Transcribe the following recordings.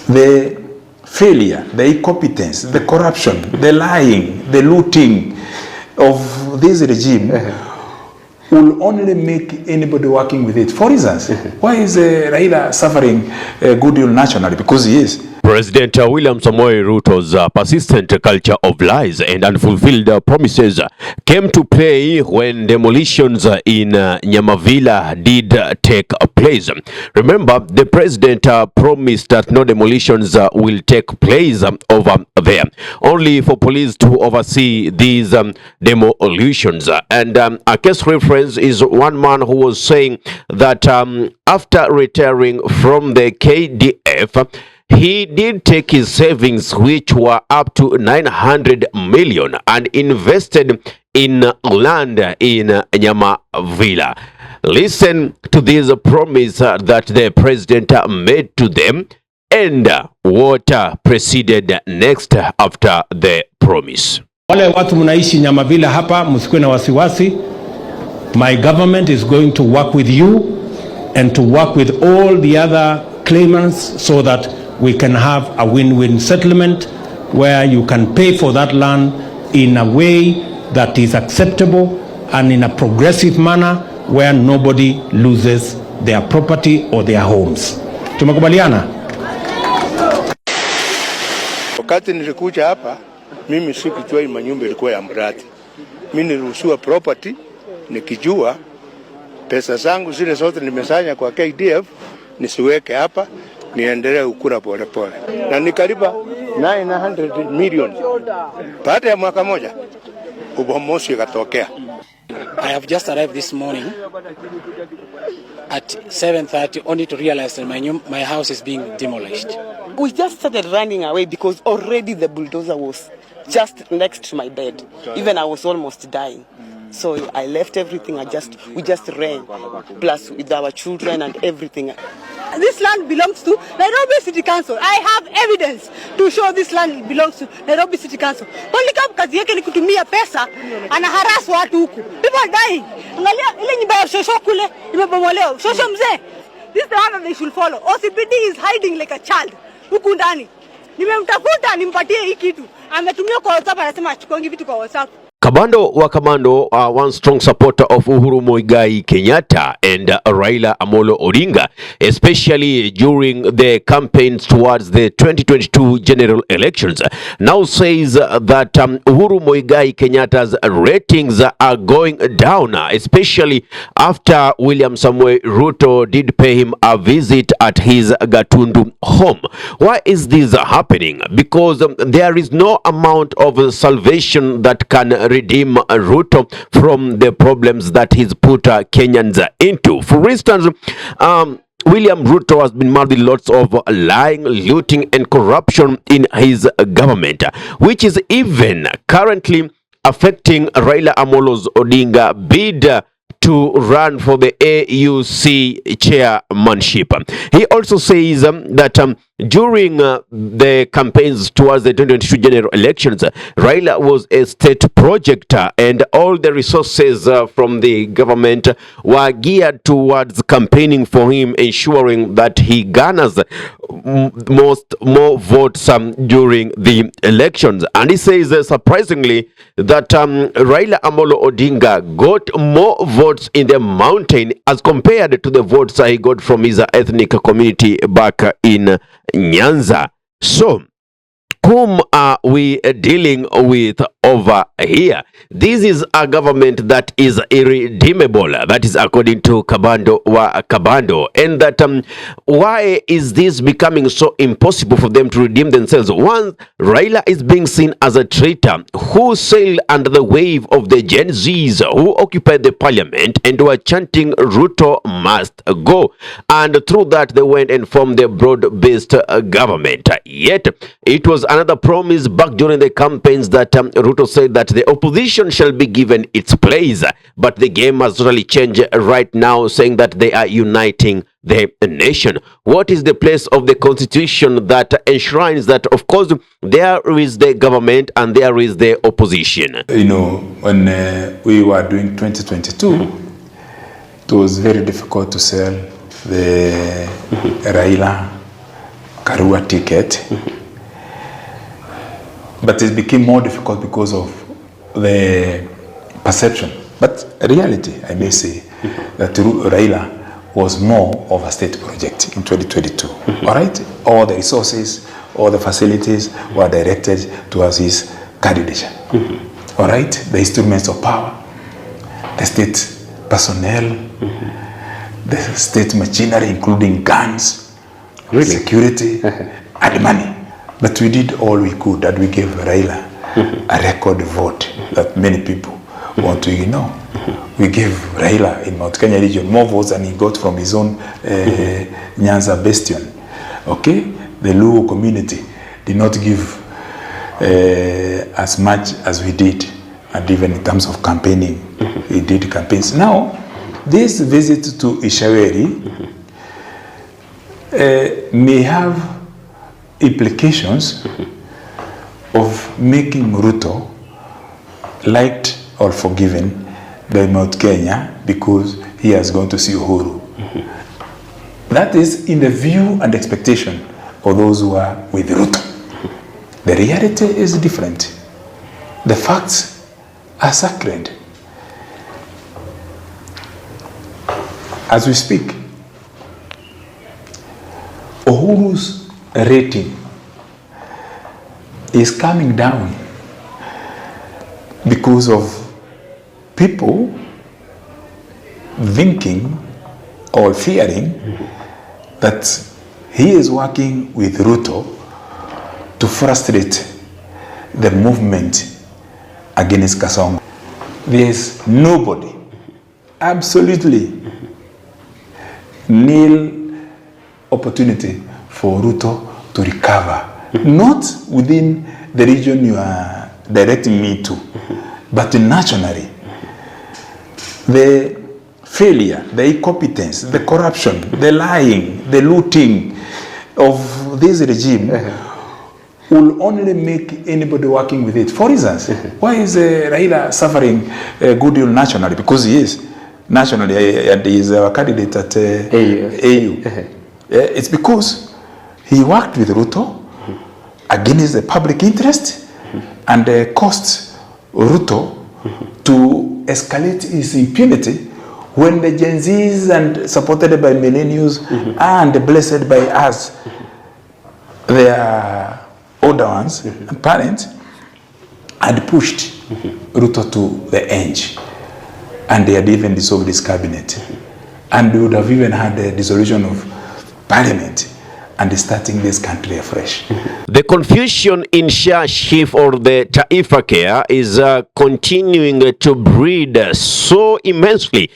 the failure, the incompetence, the corruption, the lying, the looting of this regime will only make anybody working with it. For instance, why is Raila suffering goodwill nationally? Because he is. President William Samoei Ruto's persistent culture of lies and unfulfilled promises came to play when demolitions in Nyamavilla did take place. Remember, the president promised that no demolitions will take place over there, only for police to oversee these demolitions. And a case reference is one man who was saying that after retiring from the KDF, he did take his savings, which were up to 900 million, and invested in land in Nyamavilla. Listen to this promise that the president made to them and what proceeded next after the promise. Wale watu mnaishi Nyamavilla hapa, msikuwe na wasiwasi. My government is going to work with you and to work with all the other claimants so that we can have a win-win settlement where you can pay for that land in a way that is acceptable and in a progressive manner where nobody loses their property or their homes. Tumekubaliana? Wakati nilikuja hapa, mimi sikujua hii manyumba ilikuwa ya mradi. Mimi niliruhusiwa property nikijua pesa zangu zile zote nimesanya kwa KDF nisiweke hapa, niendelee ukura pole pole. Na nikalipa 900 million. Baada ya mwaka moja ubomozi ukatokea. I have just arrived this morning at 7:30 only to realize that my house is being demolished. We just started running away because already the bulldozer was just next to my bed. Even I was almost dying. So I left everything. We just ran, plus with our children and everything. This land belongs to Nairobi City Council. I have evidence to show this land belongs to Nairobi City Council. Only kazi yake ni kutumia pesa, anaharas watu huku. People are dying. Angalia ile nyumba ya shosho kule imebomolewa. Shosho mzee. This is the one that they should follow. OCPD is hiding like a child huku ndani. Nimemtafuta nimpatie hii kitu. Ametumia kwa WhatsApp, anasema achukongi vitu kwa WhatsApp. Kamando wa Kamando, one strong supporter of Uhuru Muigai Kenyatta and Raila Amolo Odinga, especially during the campaigns towards the 2022 general elections, now says that Uhuru Muigai Kenyatta's ratings are going down, especially after William Samoei Ruto did pay him a visit at his Gatundu home. Why is this happening? Because there is no amount of salvation that can redeem Ruto from the problems that he's put Kenyans into. For instance, William Ruto has been marred with lots of lying, looting and corruption in his government, which is even currently affecting Raila Amolo Odinga bid to run for the AUC chairmanship. He also says that during the campaigns towards the 2022 general elections, Raila was a state project and all the resources from the government were geared towards campaigning for him, ensuring that he garners more votes during the elections. And he says surprisingly that Raila Amolo Odinga got more votes in the mountain as compared to the votes he got from his ethnic community back in Nyanza. So, whom are we dealing with over here? This is a government that is irredeemable. That is according to Kabando wa Kabando. And that why is this becoming so impossible for them to redeem themselves? One, Raila is being seen as a traitor who sailed under the wave of the Gen Zs who occupied the parliament and were chanting Ruto must go. And through that they went and formed the broad-based government. Yet it was another promise back during the campaigns that Ruto said that the opposition shall be given its place, but the game has totally changed right now, saying that they are uniting the nation. What is the place of the constitution that enshrines that, of course, there is the government and there is the opposition? You know, when we were doing 2022, it was very difficult to sell the Raila Karua ticket. But it became more difficult because of the perception. But reality, I may say, that Raila was more of a state project in 2022. All right? All the resources, all the facilities were directed towards his candidature. All right? The instruments of power, the state personnel, the state machinery, including guns, security, and money. But we did all we could, and we gave Raila a record vote that many people want to ignore. We gave Raila in Mount Kenya region more votes than he got from his own Nyanza bastion. Okay? The Luo community did not give as much as we did, and even in terms of campaigning, he did campaigns. Now, this visit to Ishaweri may have implications of making Ruto liked or forgiven by Mount Kenya because he has gone to see Uhuru. That is in the view and expectation of those who are with Ruto. The reality is different. The facts are sacred. As we speak, Uhuru's rating is coming down because of people thinking or fearing that he is working with Ruto to frustrate the movement against Kasongo. There is nobody, absolutely nil opportunity for Ruto to recover. Not within the region you are directing me to, but nationally. The failure, the incompetence, the corruption, the lying, the looting of this regime will only make anybody working with it. For instance, why is Raila suffering goodwill nationally? Because he is nationally, and he is our candidate at AU. It's because he worked with Ruto against the public interest and caused Ruto to escalate his impunity when the Gen Zs and supported by millennials and blessed by us, their older ones and parents, had pushed Ruto to the edge, and they had even dissolved his cabinet, and they would have even had the dissolution of parliament and starting this country afresh. The confusion in Shah Chief or the Taifa Care is continuing to breed so immensely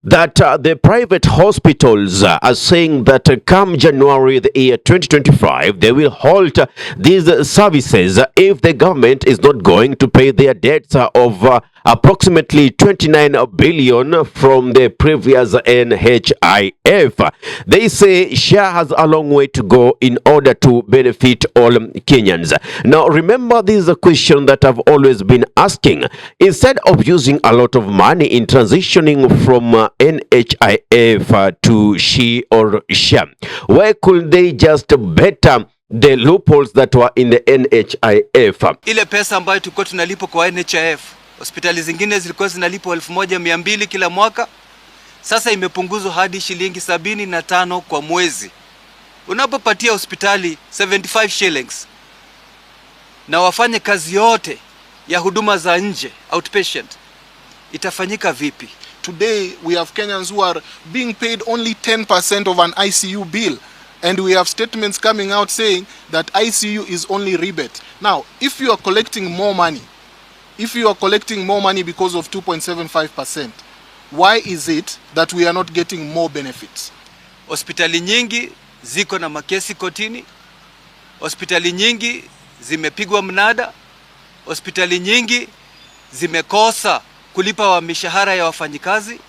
that the private hospitals are saying that come January the year 2025, they will halt these services if the government is not going to pay their debts of approximately 29 billion from the previous NHIF. They say Shah has a long way to go in order to benefit all Kenyans. Now, remember, this is a question that I've always been asking. Instead of using a lot of money in transitioning from NHIF to She or Shah, why could they just better the loopholes that were in the NHIF? Ile pesa ambayo tulikuwa tunalipa kwa NHIF, hospitali zingine zilikuwa zinalipwa 1200 kila mwaka, sasa imepunguzwa hadi shilingi 75 kwa mwezi. Unapopatia hospitali 75 shillings na wafanye kazi yote ya huduma za nje, outpatient, itafanyika vipi? Today we have Kenyans who are being paid only 10% of an ICU bill, and we have statements coming out saying that ICU is only rebate. Now, if you are collecting more money, because of 2.75%, why is it that we are not getting more benefits? Hospitali nyingi ziko na makesi kotini, hospitali nyingi zimepigwa mnada, hospitali nyingi zimekosa kulipa wa mishahara ya wafanyikazi,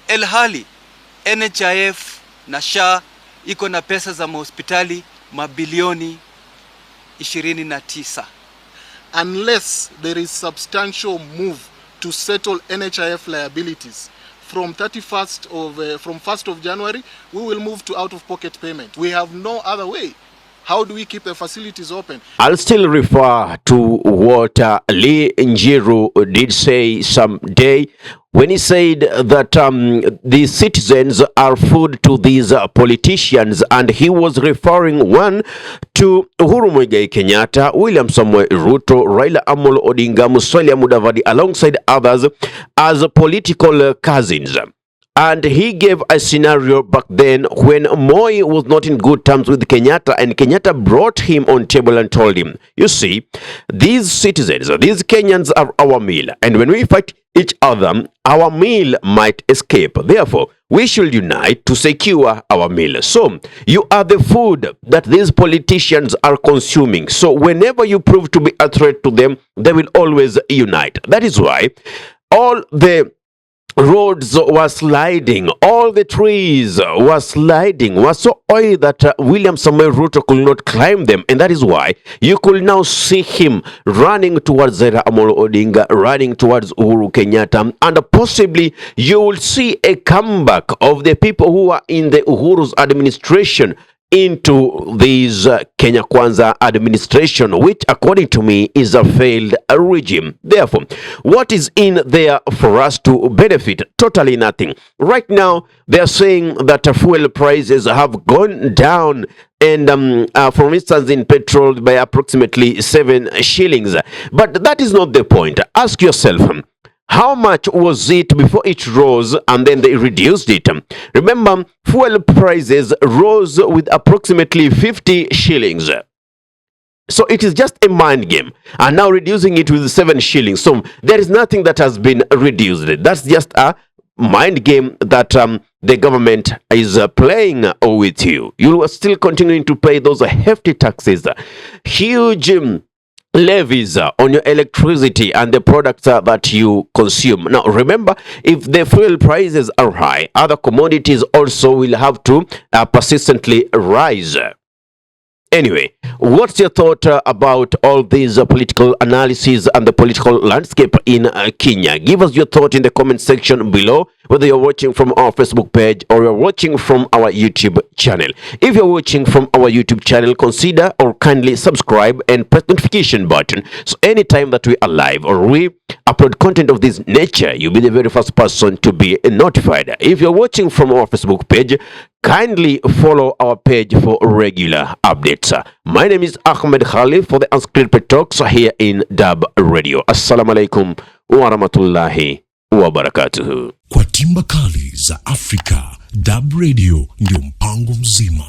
elhali NHIF na SHA iko na pesa za hospitali mabilioni 29. Unless there is substantial move to settle NHIF liabilities from 1st of January, we will move to out-of-pocket payment. We have no other way. How do we keep the facilities open? I'll still refer to what Lee Njiru did say someday when he said that the citizens are food to these politicians, and he was referring one to Uhuru Muigai Kenyatta, William Samoei Ruto, Raila Amolo Odinga, Musalia Mudavadi, alongside others as political cousins. And he gave a scenario back then when Moi was not in good terms with Kenyatta, and Kenyatta brought him on table and told him, you see, these citizens, these Kenyans are our meal, and when we fight each other, our meal might escape. Therefore, we should unite to secure our meal. So, you are the food that these politicians are consuming. So, whenever you prove to be a threat to them, they will always unite. That is why all the roads were sliding, all the trees were sliding, were so oily that William Samoei Ruto could not climb them, and that is why you could now see him running towards Raila Amolo Odinga, running towards Uhuru Kenyatta, and possibly you will see a comeback of the people who are in the Uhuru's administration into this Kenya Kwanza administration, which according to me is a failed regime. Therefore, what is in there for us to benefit? Totally nothing. Right now, they are saying that fuel prices have gone down, and for instance in petrol by approximately 7 shillings. But that is not the point. Ask yourself, how much was it before it rose and then they reduced it? Remember, fuel prices rose with approximately 50 shillings. So it is just a mind game. And now reducing it with 7 shillings. So there is nothing that has been reduced. That's just a mind game that the government is playing with you. You are still continuing to pay those hefty taxes, huge levies on your electricity and the products that you consume. Now remember, if the fuel prices are high, other commodities also will have to persistently rise. Anyway, what's your thought about all these political analysis and the political landscape in Kenya? Give us your thought in the comment section below, whether you're watching from our Facebook page or you're watching from our YouTube channel. If you're watching from our YouTube channel, consider or kindly subscribe and press the notification button, so anytime that we are live or we upload content of this nature, you'll be the very first person to be notified. If you're watching from our Facebook page, kindly follow our page for regular updates. My name is Ahmed Khalif for the Unscripted Talks here in Durb Radio. Assalamu alaikum wa rahmatullahi wa barakatuhu. Kwa timba kali za Afrika, Durb Radio ndio mpango mzima.